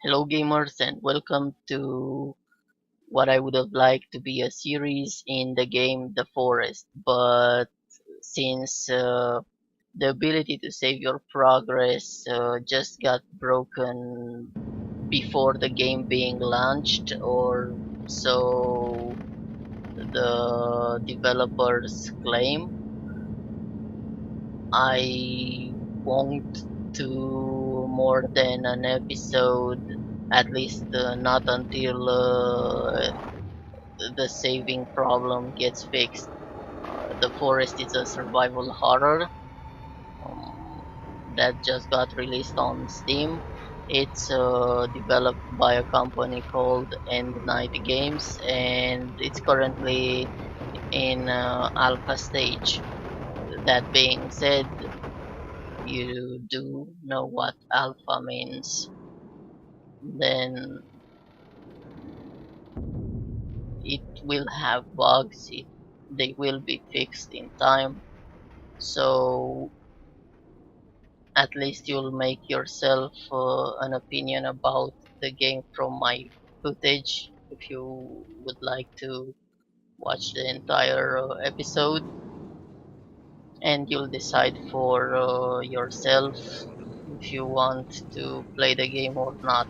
Hello gamers and welcome to what I would have liked to be a series in the game The Forest, but since the ability to save your progress just got broken before the game being launched, or so the developers claim, I won't do more than an episode, at least not until the saving problem gets fixed. The Forest is a survival horror that just got released on Steam. It's developed by a company called Endnight Games, and it's currently in alpha stage. That being said, you do know what alpha means, then it will have bugs. They will be fixed in time. So at least you'll make yourself an opinion about the game from my footage if you would like to watch the entire episode, and you'll decide for yourself if you want to play the game or not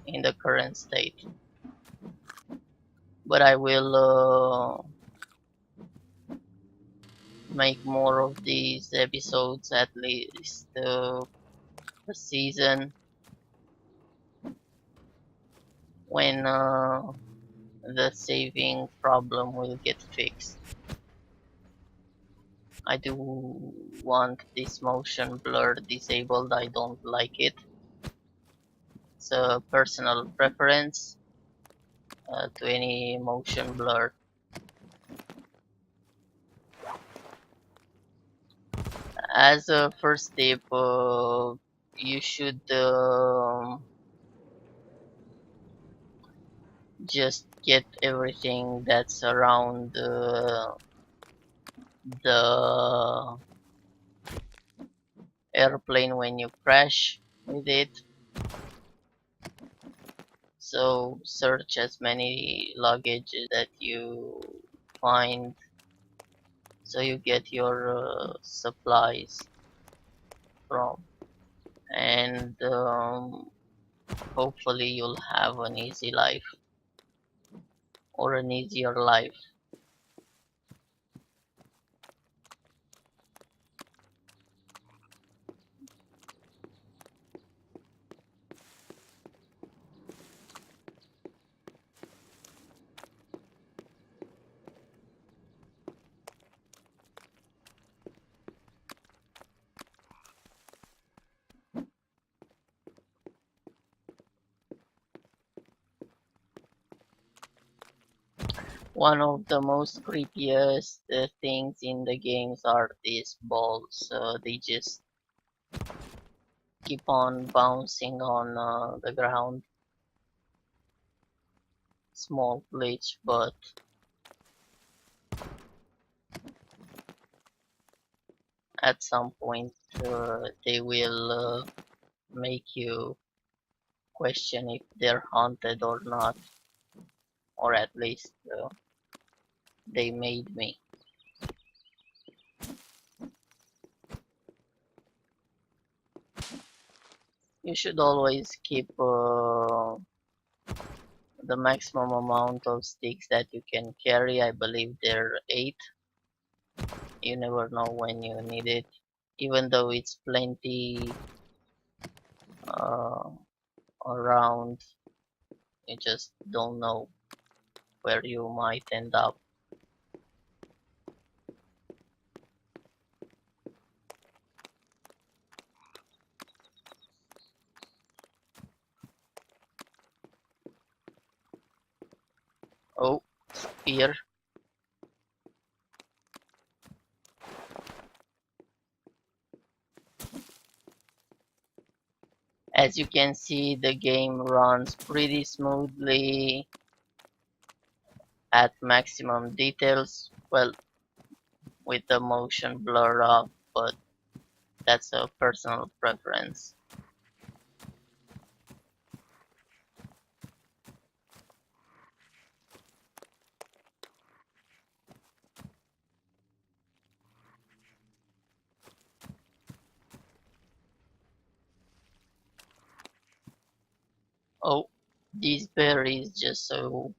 in the current state. But I will make more of these episodes, at least a season, when the saving problem will get fixed. I do want this motion blur disabled. I don't like it. It's a personal preference to any motion blur. As a first tip, you should just get everything that's around the airplane when you crash with it. So search as many luggage that you find, so you get your supplies from, and hopefully you'll have an easy life, or an easier life. One of the most creepiest things in the games are these balls. They just keep on bouncing on the ground. Small glitch, but at some point they will make you question if they're haunted or not, or at least they made me. You should always keep the maximum amount of sticks that you can carry. I believe they're 8. You never know when you need it, even though it's plenty uh, around. You just don't know where you might end up. Oh, spear. As you can see, the game runs pretty smoothly at maximum details, well, with the motion blur off, but that's a personal preference. Oh, these berries, just so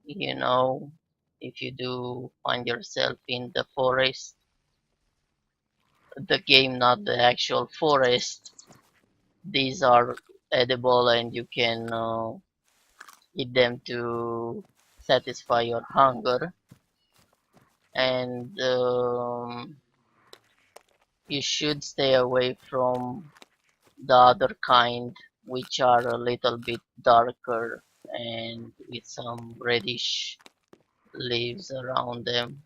you know, if you do find yourself in the forest, the game, not the actual forest, these are edible and you can eat them to satisfy your hunger. And you should stay away from the other kind, which are a little bit darker and with some reddish leaves around them.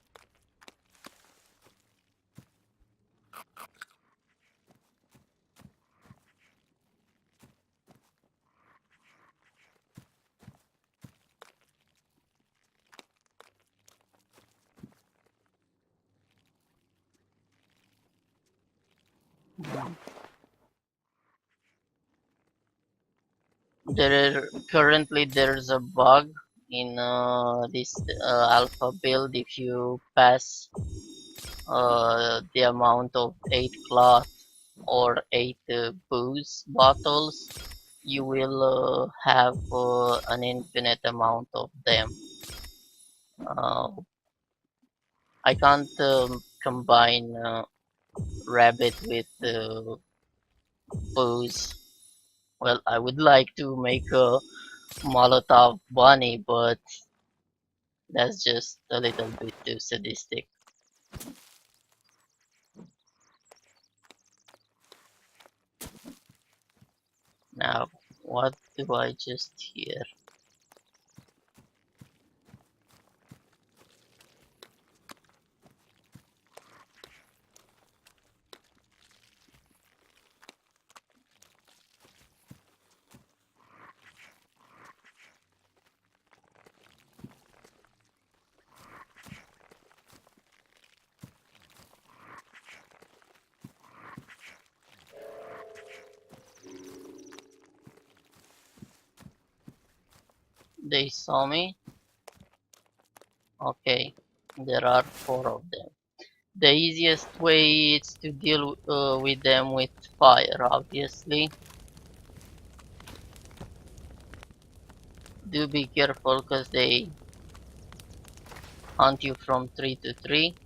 Currently there's a bug in this alpha build. If you pass the amount of 8 cloth or 8 booze bottles, you will have an infinite amount of them. I can't combine rabbit with booze. Well, I would like to make a Molotov bunny, but that's just a little bit too sadistic. Now, what do I just hear? They saw me? Okay, there are 4 of them. The easiest way is to deal with them with fire, obviously. Do be careful because they hunt you from tree to tree.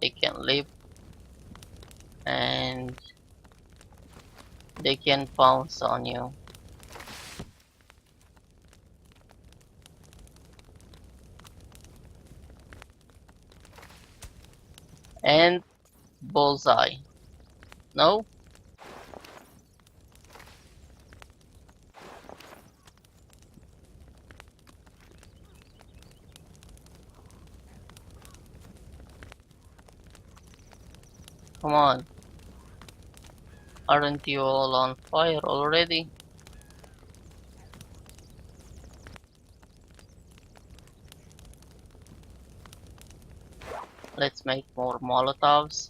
They can leap and they can pounce on you. And bullseye. No? Come on. Aren't you all on fire already? Let's make more Molotovs.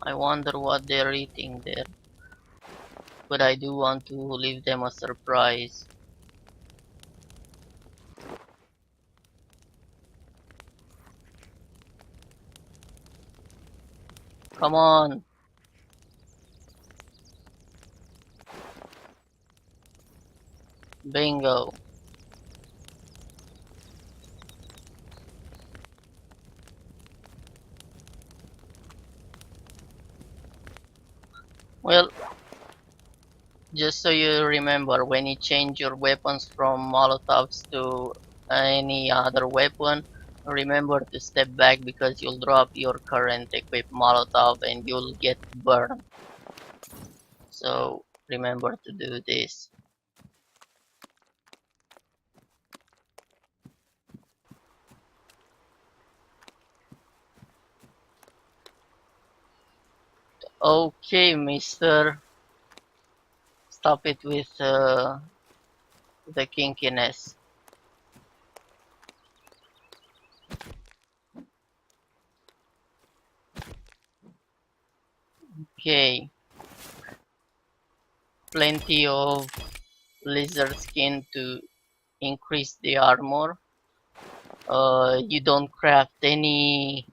I wonder what they're eating there. But I do want to leave them a surprise. Come on! Bingo! Well, just so you remember, when you change your weapons from Molotovs to any other weapon, remember to step back because you'll drop your current equipped Molotov and you'll get burned. So remember to do this. Okay, mister. Stop it with the kinkiness. Okay, plenty of lizard skin to increase the armor. You don't craft any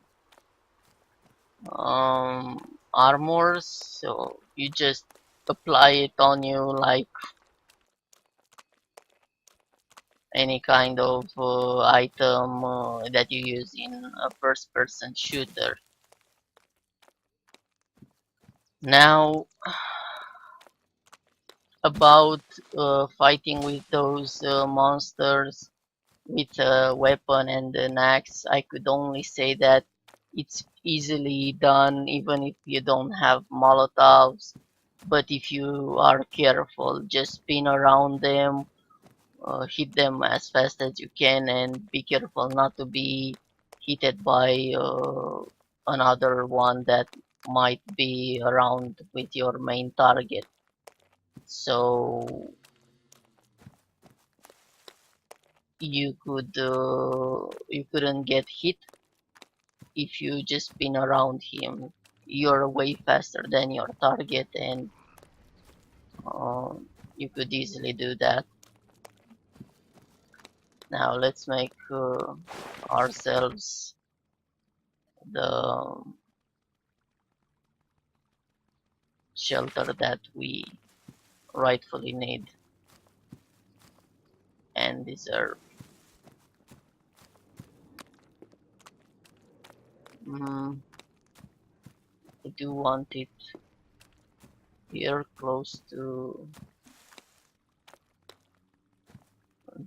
armors, so you just apply it on you like any kind of item that you use in a first person shooter. Now, about fighting with those monsters with a weapon and an axe, I could only say that it's easily done even if you don't have molotovs. But if you are careful, just spin around them, hit them as fast as you can, and be careful not to be hit by another one that might be around with your main target. So you couldn't get hit if you just spin around him. You're way faster than your target, and you could easily do that. Now let's make ourselves the shelter that we rightfully need and deserve. I do want it here close to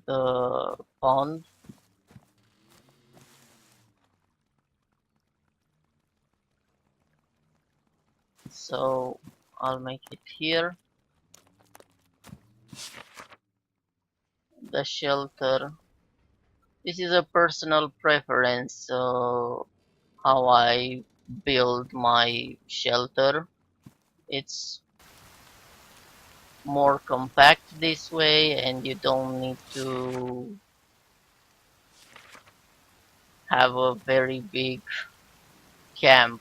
the pond. So I'll make it here. The shelter. This is a personal preference, so how I build my shelter. It's more compact this way, and you don't need to have a very big camp.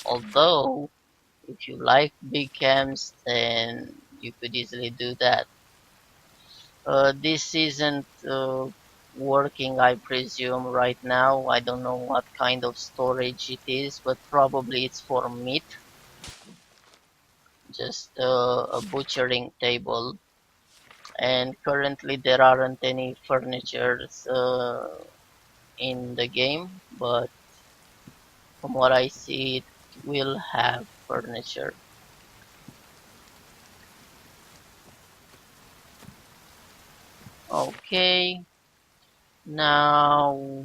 Although, if you like big camps, then you could easily do that. This isn't working, I presume, right now. I don't know what kind of storage it is, but probably it's for meat. Just a butchering table. And currently there aren't any furnitures in the game, but from what I see, it will have furniture. Okay, now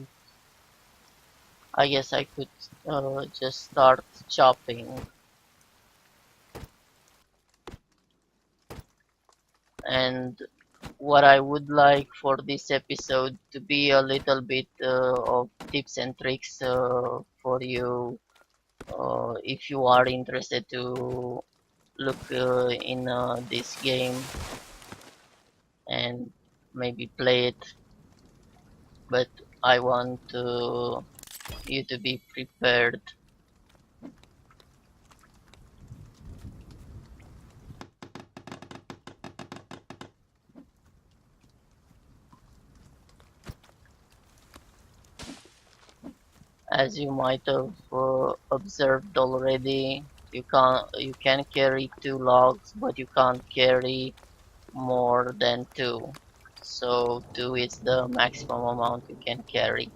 I guess I could just start chopping. And what I would like for this episode to be a little bit of tips and tricks for you if you are interested to look in this game and maybe play it, but I want you to be prepared. As you might have observed already, you can carry 2 logs, but you can't carry more than 2. So 2 is the maximum amount you can carry.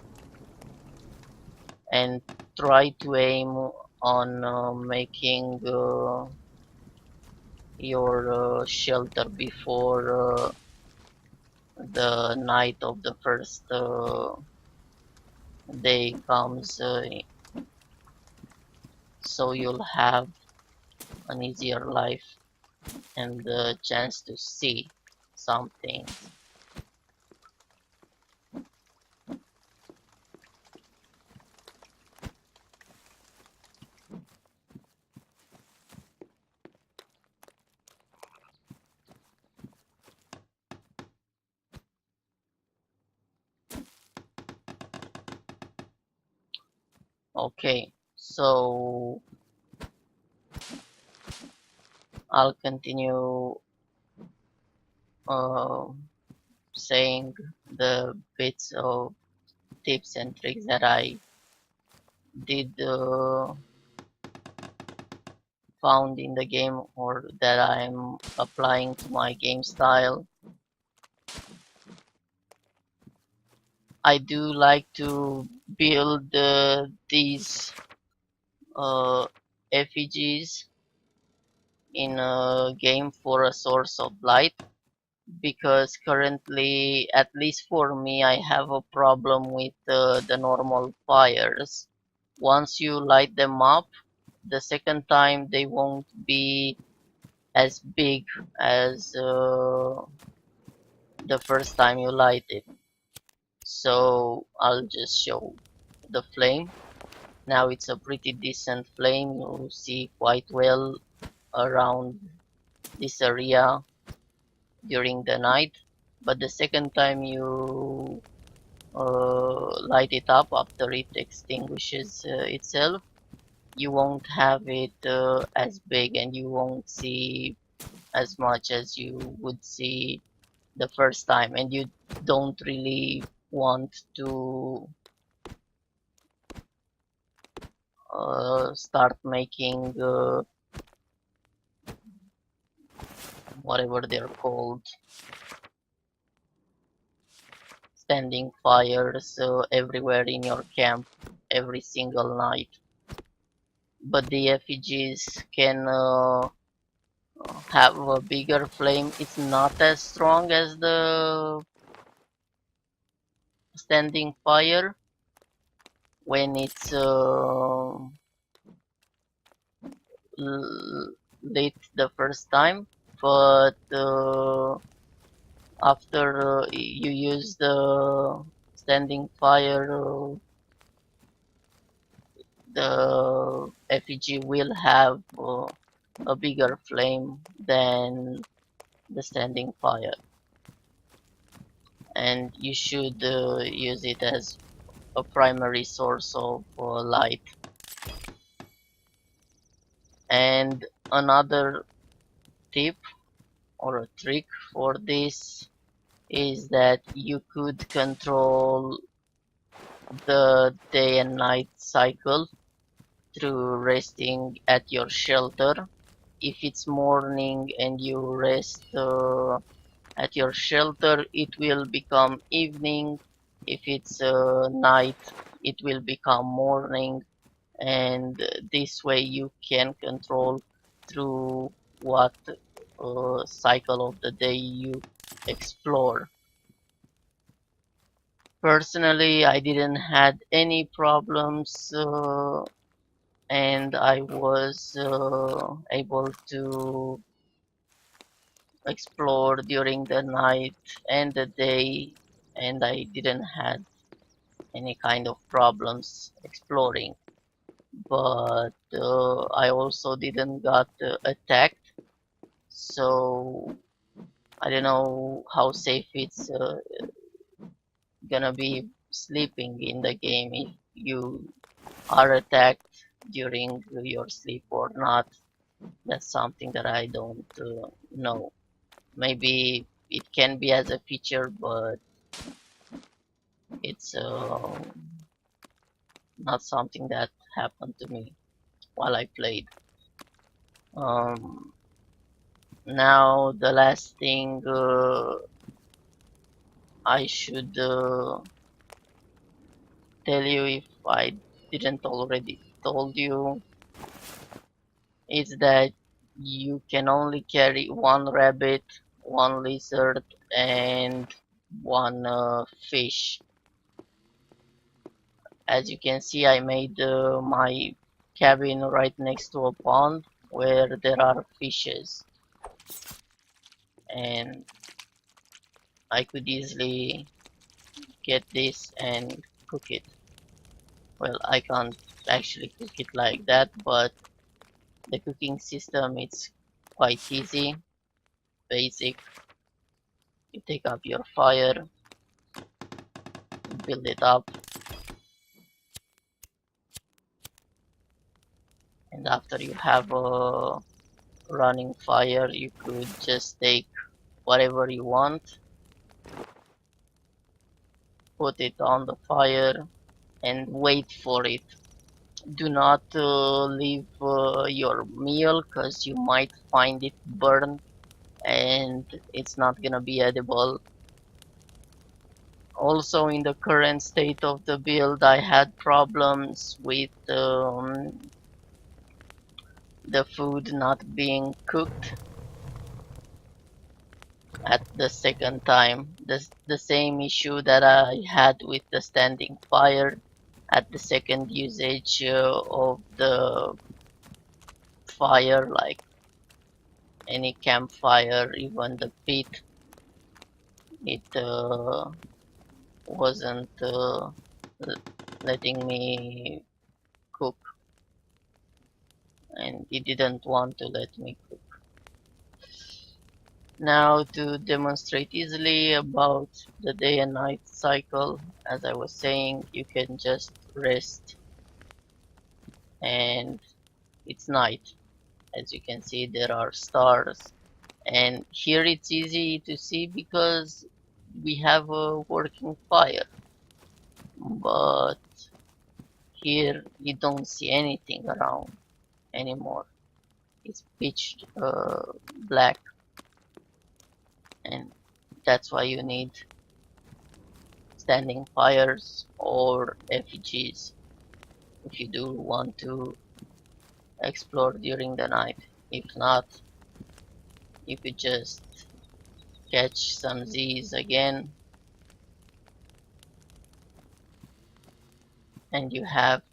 And try to aim on making your shelter before the night of the first day comes, so you'll have an easier life and the chance to see something. Okay, so I'll continue uh, saying the bits of tips and tricks that I did found in the game, or that I'm applying to my game style. I do like to build these effigies in a game for a source of light, because currently, at least for me, I have a problem with the normal fires. Once you light them up, the second time they won't be as big as the first time you light it. So I'll just show the flame. Now it's a pretty decent flame. You see quite well around this area during the night. But the second time you light it up after it extinguishes itself, you won't have it as big, and you won't see as much as you would see the first time, and you don't really want to start making whatever they're called, standing fires everywhere in your camp every single night. But the effigies can have a bigger flame. It's not as strong as the standing fire when it's lit the first time, but after you use the standing fire, the effigy will have a bigger flame than the standing fire, and you should use it as a primary source of light. And another tip or a trick for this is that you could control the day and night cycle through resting at your shelter. If it's morning and you rest at your shelter, it will become evening. If it's night, it will become morning, and this way you can control through what cycle of the day you explore. Personally, I didn't had any problems, and I was able to explore during the night and the day, and I didn't had any kind of problems exploring. But I also didn't got attacked, so I don't know how safe it's gonna be sleeping in the game if you are attacked during your sleep or not. That's something that I don't know. Maybe it can be as a feature, but it's not something that happened to me while I played. Um, Now the last thing I should tell you, if I didn't already told you, is that you can only carry one rabbit, one lizard, and one fish. As you can see, I made my cabin right next to a pond where there are fishes, and I could easily get this and cook it. Well, I can't actually cook it like that, but the cooking system it's quite easy, basic. You take up your fire, build it up, And after you have a running fire, you could just take whatever you want, put it on the fire, and wait for it. Do not leave your meal, because you might find it burned and it's not gonna be edible. Also, in the current state of the build, I had problems with the food not being cooked at the second time. The same issue that I had with the standing fire at the second usage of the fire, like any campfire, even the pit, it wasn't letting me cook, and it didn't want to let me cook. Now, to demonstrate easily about the day and night cycle, as I was saying, you can just rest and it's night. As you can see, there are stars, and here it's easy to see because we have a working fire, but here you don't see anything around anymore. It's pitch black, and that's why you need standing fires or effigies if you do want to explore during the night. If not, you could just catch some Z's again, and you have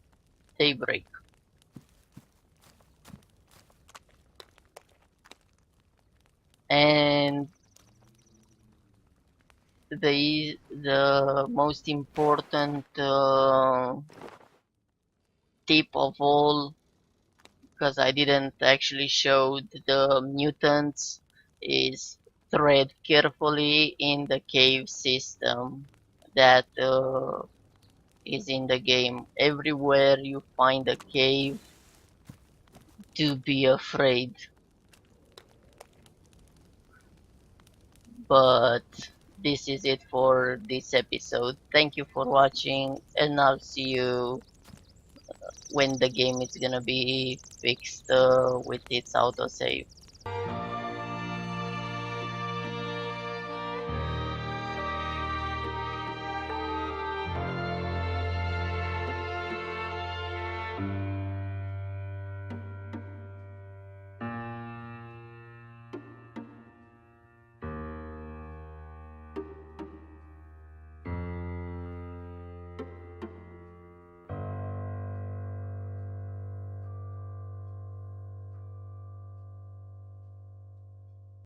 daybreak. And the most important tip of all, because I didn't actually show the mutants, is tread carefully in the cave system that is in the game. Everywhere you find a cave, do be afraid. But this is it for this episode. Thank you for watching, and I'll see you when the game is gonna be fixed with its autosave.